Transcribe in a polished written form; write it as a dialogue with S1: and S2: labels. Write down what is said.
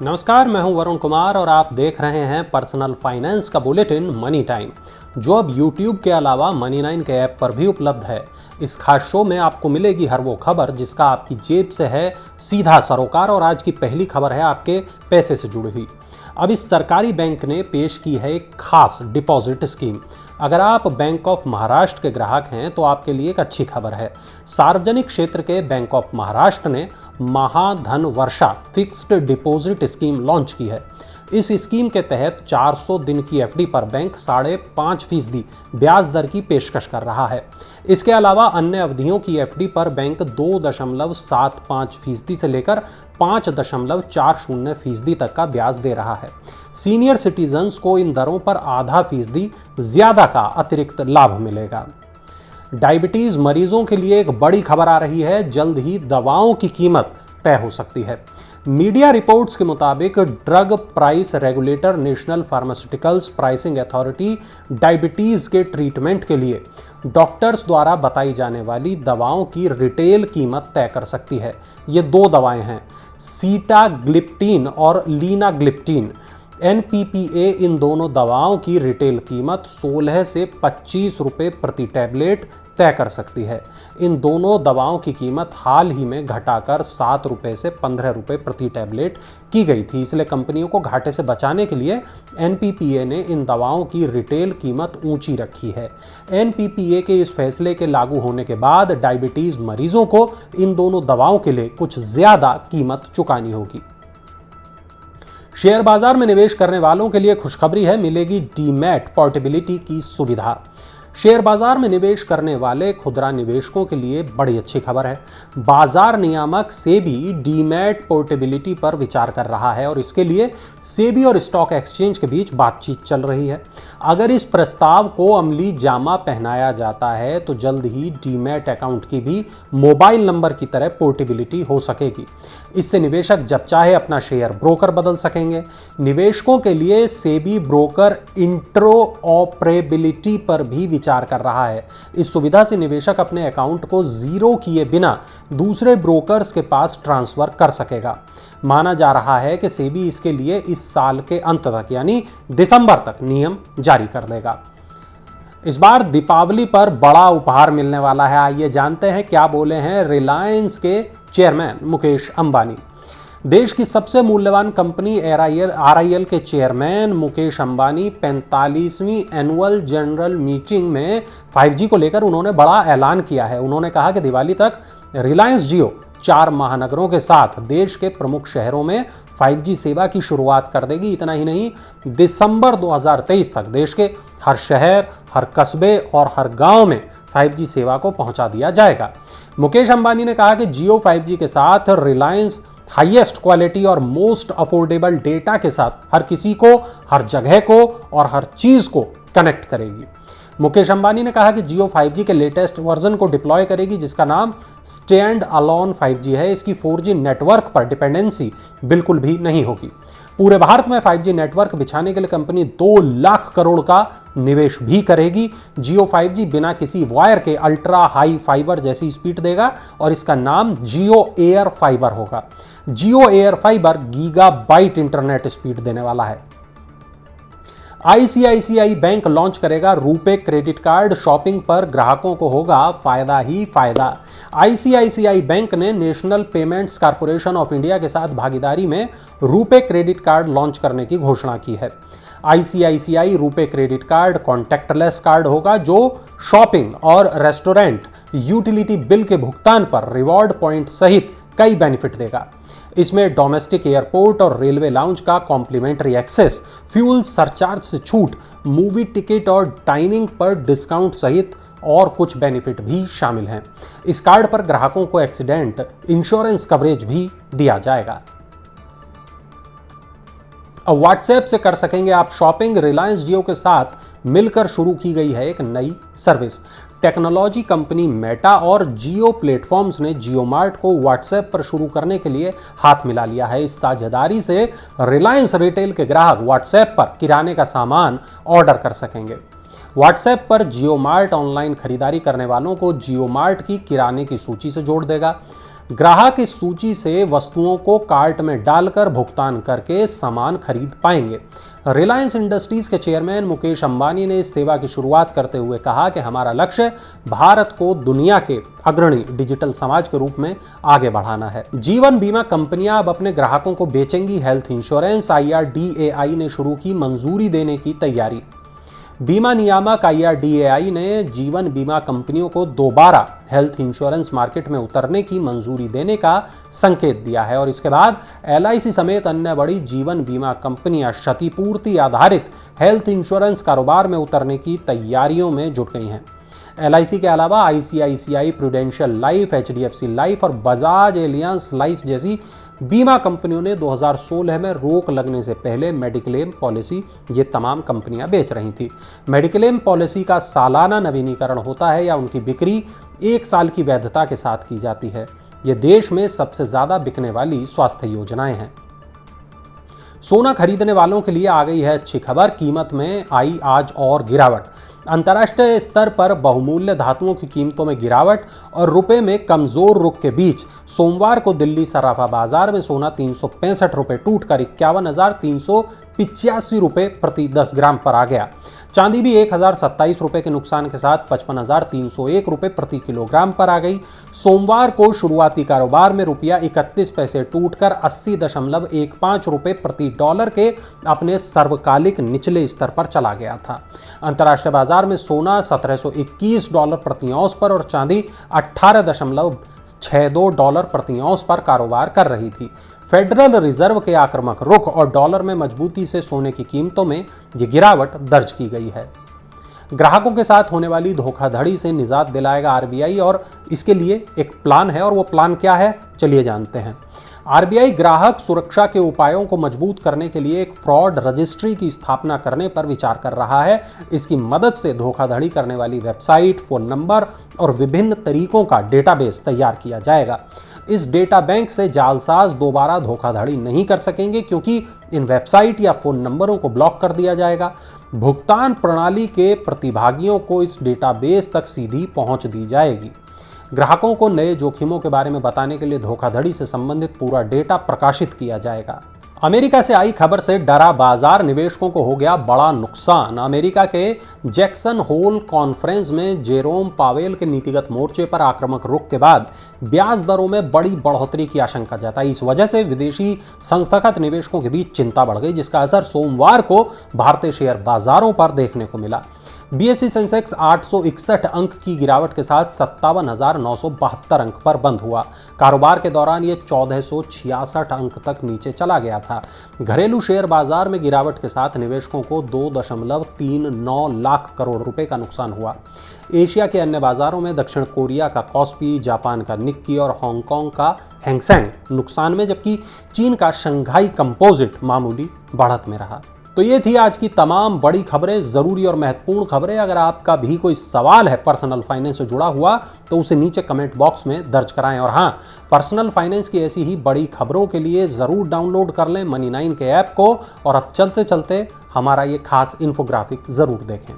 S1: नमस्कार, मैं हूं वरुण कुमार और आप देख रहे हैं पर्सनल फाइनेंस का बुलेटिन मनी टाइम, जो अब यूट्यूब के अलावा मनी9 के ऐप पर भी उपलब्ध है। इस खास शो में आपको मिलेगी हर वो खबर जिसका आपकी जेब से है सीधा सरोकार। और आज की पहली खबर है आपके पैसे से जुड़ी हुई। अब इस सरकारी बैंक ने पेश की है एक खास डिपॉजिट स्कीम। अगर आप बैंक ऑफ महाराष्ट्र के ग्राहक हैं तो आपके लिए एक अच्छी खबर है। सार्वजनिक क्षेत्र के बैंक ऑफ महाराष्ट्र ने महाधन वर्षा फिक्स्ड डिपॉजिट स्कीम लॉन्च की है। इस स्कीम के तहत 400 दिन की एफडी पर बैंक 5.5% ब्याज दर की पेशकश कर रहा है। इसके अलावा अन्य अवधियों की एफडी पर बैंक 2.75% से लेकर 5.40% तक का ब्याज दे रहा है। सीनियर सिटीजन्स को इन दरों पर ½ ज्यादा का अतिरिक्त लाभ मिलेगा। डायबिटीज मरीजों के लिए एक बड़ी खबर आ रही है। जल्द ही दवाओं की कीमत तय हो सकती है। मीडिया रिपोर्ट्स के मुताबिक drug price regulator national pharmaceuticals pricing authority diabetes के ट्रीटमेंट के लिए डॉक्टर्स द्वारा बताई जाने वाली दवाओं की रिटेल कीमत तय कर सकती है। ये 2 दवाएं हैं, सीटाग्लिप्टिन और लीनाग्लिप्टिन। एनपीपीए इन दोनों दवाओं की रिटेल कीमत 16 से 25 रुपये प्रति टैबलेट तय कर सकती है। इन दोनों दवाओं की कीमत हाल ही में घटाकर 7 रुपये से 15 रुपये प्रति टैबलेट की गई थी। इसलिए कंपनियों को घाटे से बचाने के लिए एनपीपीए ने इन दवाओं की रिटेल कीमत ऊंची रखी है। एनपीपीए के इस फैसले के लागू होने के बाद डायबिटीज मरीजों को इन दोनों दवाओं के लिए कुछ ज्यादा कीमत चुकानी होगी। शेयर बाजार में निवेश करने वालों के लिए खुशखबरी है, मिलेगी डीमैट पोर्टेबिलिटी की सुविधा। शेयर बाजार में निवेश करने वाले खुदरा निवेशकों के लिए बड़ी अच्छी खबर है। बाजार नियामक सेबी डीमैट पोर्टेबिलिटी पर विचार कर रहा है और इसके लिए सेबी और स्टॉक एक्सचेंज के बीच बातचीत चल रही है। अगर इस प्रस्ताव को अमली जामा पहनाया जाता है तो जल्द ही डीमैट अकाउंट की भी मोबाइल नंबर की तरह पोर्टेबिलिटी हो सकेगी। इससे निवेशक जब चाहे अपना शेयर ब्रोकर बदल सकेंगे। निवेशकों के लिए सेबी ब्रोकर इंट्रोऑपरेबिलिटी पर भी विचार कर रहा है। इस सुविधा से निवेशक अपने अकाउंट को जीरो किए बिना दूसरे ब्रोकर्स के पास ट्रांसफर कर सकेगा। माना जा रहा है कि सेबी इसके लिए इस साल के अंत तक यानी दिसंबर तक नियम जारी कर देगा। इस बार दीपावली पर बड़ा उपहार मिलने वाला है। आइए जानते हैं क्या बोले हैं रिलायंस के चेयरमैन मुकेश अंबानी। देश की सबसे मूल्यवान कंपनी आरआईएल के चेयरमैन मुकेश अंबानी 45वीं एनुअल जनरल मीटिंग में 5G को लेकर उन्होंने बड़ा ऐलान किया है। उन्होंने कहा कि दिवाली तक रिलायंस जियो 4 महानगरों के साथ देश के प्रमुख शहरों में 5G सेवा की शुरुआत कर देगी। इतना ही नहीं, दिसंबर 2023 तक देश के हर शहर, हर कस्बे और हर गांव में 5G सेवा को पहुंचा दिया जाएगा। मुकेश अंबानी ने कहा कि जियो 5G के साथ रिलायंस हाईएस्ट क्वालिटी और मोस्ट अफोर्डेबल डेटा के साथ हर किसी को, हर जगह को और हर चीज को कनेक्ट करेगी। मुकेश अंबानी ने कहा कि जियो 5G के लेटेस्ट वर्जन को डिप्लॉय करेगी जिसका नाम स्टैंड अलोन 5G है। इसकी 4G नेटवर्क पर डिपेंडेंसी बिल्कुल भी नहीं होगी। पूरे भारत में 5G नेटवर्क बिछाने के लिए कंपनी 2 लाख करोड़ का निवेश भी करेगी। जियो 5G बिना किसी वायर के अल्ट्रा हाई फाइबर जैसी स्पीड देगा और इसका नाम जियो एयर फाइबर होगा। Jio air fibre gigabyte internet speed देने वाला है। आईसीआईसीआई बैंक लॉन्च करेगा रुपे क्रेडिट कार्ड। शॉपिंग पर ग्राहकों को होगा फायदा ही फायदा। आईसीआईसीआई बैंक ने national payments corporation of India के साथ भागीदारी में रुपे क्रेडिट कार्ड लॉन्च करने की घोषणा की है। ICICI RuPay credit card contactless card होगा जो शॉपिंग और रेस्टोरेंट यूटिलिटी बिल के भुगतान पर रिवॉर्ड पॉइंट सहित कई बेनिफिट देगा। इसमें डोमेस्टिक एयरपोर्ट और रेलवे लाउंज का कॉम्प्लीमेंट्री एक्सेस, फ्यूल सरचार्ज से छूट, मूवी टिकट और डाइनिंग पर डिस्काउंट सहित और कुछ बेनिफिट भी शामिल हैं। इस कार्ड पर ग्राहकों को एक्सीडेंट इंश्योरेंस कवरेज भी दिया जाएगा। अब व्हाट्सएप से कर सकेंगे आप शॉपिंग। रिलायंस जियो के साथ मिलकर शुरू की गई है एक नई सर्विस। टेक्नोलॉजी कंपनी मेटा और जियो प्लेटफॉर्म्स ने जियो मार्ट को व्हाट्सएप पर शुरू करने के लिए हाथ मिला लिया है। इस साझेदारी से रिलायंस रिटेल के ग्राहक व्हाट्सएप पर किराने का सामान ऑर्डर कर सकेंगे। व्हाट्सएप पर जियो मार्ट ऑनलाइन खरीदारी करने वालों को जियो मार्ट की किराने की सूची से जोड़ देगा। ग्राहक इस सूची से वस्तुओं को कार्ट में डालकर भुगतान करके सामान खरीद पाएंगे। रिलायंस इंडस्ट्रीज के चेयरमैन मुकेश अंबानी ने इस सेवा की शुरुआत करते हुए कहा कि हमारा लक्ष्य भारत को दुनिया के अग्रणी डिजिटल समाज के रूप में आगे बढ़ाना है। जीवन बीमा कंपनियां अब अपने ग्राहकों को बेचेंगी हेल्थ इंश्योरेंस। IRDAI ने शुरू की मंजूरी देने की तैयारी। बीमा नियामक IRDAI ने जीवन बीमा कंपनियों को दोबारा हेल्थ इंश्योरेंस मार्केट में उतरने की मंजूरी देने का संकेत दिया है और इसके बाद LIC समेत अन्य बड़ी जीवन बीमा कंपनियां क्षतिपूर्ति आधारित हेल्थ इंश्योरेंस कारोबार में उतरने की तैयारियों में जुट गई हैं। LIC के अलावा ICICI prudential life, HDFC life और बजाज एलियांस लाइफ जैसी बीमा कंपनियों ने 2016 में रोक लगने से पहले मेडिक्लेम पॉलिसी ये तमाम कंपनियां बेच रही थी। मेडिक्लेम पॉलिसी का सालाना नवीनीकरण होता है या उनकी बिक्री 1 साल की वैधता के साथ की जाती है। ये देश में सबसे ज्यादा बिकने वाली स्वास्थ्य योजनाएं हैं। सोना खरीदने वालों के लिए आ गई है अच्छी खबर। कीमत में आई आज और गिरावट। अंतर्राष्ट्रीय स्तर पर बहुमूल्य धातुओं की कीमतों में गिरावट और रुपए में कमजोर रुख के बीच सोमवार को दिल्ली सराफा बाजार में सोना 365 रुपए टूटकर 51,385 रुपए प्रति 10 ग्राम पर आ गया। चांदी भी 1,027 रुपए के नुकसान के साथ 55,301 रुपए प्रति किलोग्राम पर आ गई। सोमवार को शुरुआती कारोबार में रुपया 31 पैसे टूटकर 80.15 रुपए प्रति डॉलर के अपने सर्वकालिक निचले स्तर पर चला गया था। अंतर्राष्ट्रीय बाजार में सोना $1721 प्रति औंस पर और चांदी $18.62 प्रति औंस पर कारोबार कर रही थी। फेडरल रिजर्व के आक्रामक रुख और डॉलर में मजबूती से सोने की कीमतों में ये गिरावट दर्ज की गई है। ग्राहकों के साथ होने वाली धोखाधड़ी से निजात दिलाएगा RBI और इसके लिए एक प्लान है और वो प्लान क्या है, चलिए जानते हैं। RBI ग्राहक सुरक्षा के उपायों को मजबूत करने के लिए एक फ्रॉड रजिस्ट्री की स्थापना करने पर विचार कर रहा है। इसकी मदद से धोखाधड़ी करने वाली वेबसाइट, फोन नंबर और विभिन्न तरीकों का डेटाबेस तैयार किया जाएगा। इस डेटा बैंक से जालसाज दोबारा धोखाधड़ी नहीं कर सकेंगे क्योंकि इन वेबसाइट या फोन नंबरों को ब्लॉक कर दिया जाएगा। भुगतान प्रणाली के प्रतिभागियों को इस डेटाबेस तक सीधी पहुंच दी जाएगी। ग्राहकों को नए जोखिमों के बारे में बताने के लिए धोखाधड़ी से संबंधित पूरा डेटा प्रकाशित किया जाएगा। अमेरिका से आई खबर से डरा बाजार, निवेशकों को हो गया बड़ा नुकसान। अमेरिका के जैक्सन होल कॉन्फ्रेंस में जेरोम पावेल के नीतिगत मोर्चे पर आक्रामक रुख के बाद ब्याज दरों में बड़ी बढ़ोतरी की आशंका जताई। इस वजह से विदेशी संस्थागत निवेशकों के बीच चिंता बढ़ गई, जिसका असर सोमवार को भारतीय शेयर बाजारों पर देखने को मिला। BSE सेंसेक्स 861 अंक की गिरावट के साथ 57,972 अंक पर बंद हुआ। कारोबार के दौरान ये 1466 अंक तक नीचे चला गया था। घरेलू शेयर बाजार में गिरावट के साथ निवेशकों को 2.39 लाख करोड़ रुपए का नुकसान हुआ। एशिया के अन्य बाजारों में दक्षिण कोरिया का कॉस्पी, जापान का निक्की और हांगकांग का हैंगसेंग नुकसान में, जबकि चीन का शंघाई कंपोजिट मामूली बढ़त में रहा। तो ये थी आज की तमाम बड़ी खबरें, जरूरी और महत्वपूर्ण खबरें। अगर आपका भी कोई सवाल है पर्सनल फाइनेंस से जुड़ा हुआ तो उसे नीचे कमेंट बॉक्स में दर्ज कराएं। और हाँ, पर्सनल फाइनेंस की ऐसी ही बड़ी खबरों के लिए जरूर डाउनलोड कर लें Money9 के ऐप को। और अब चलते चलते हमारा ये खास इन्फोग्राफिक जरूर देखें।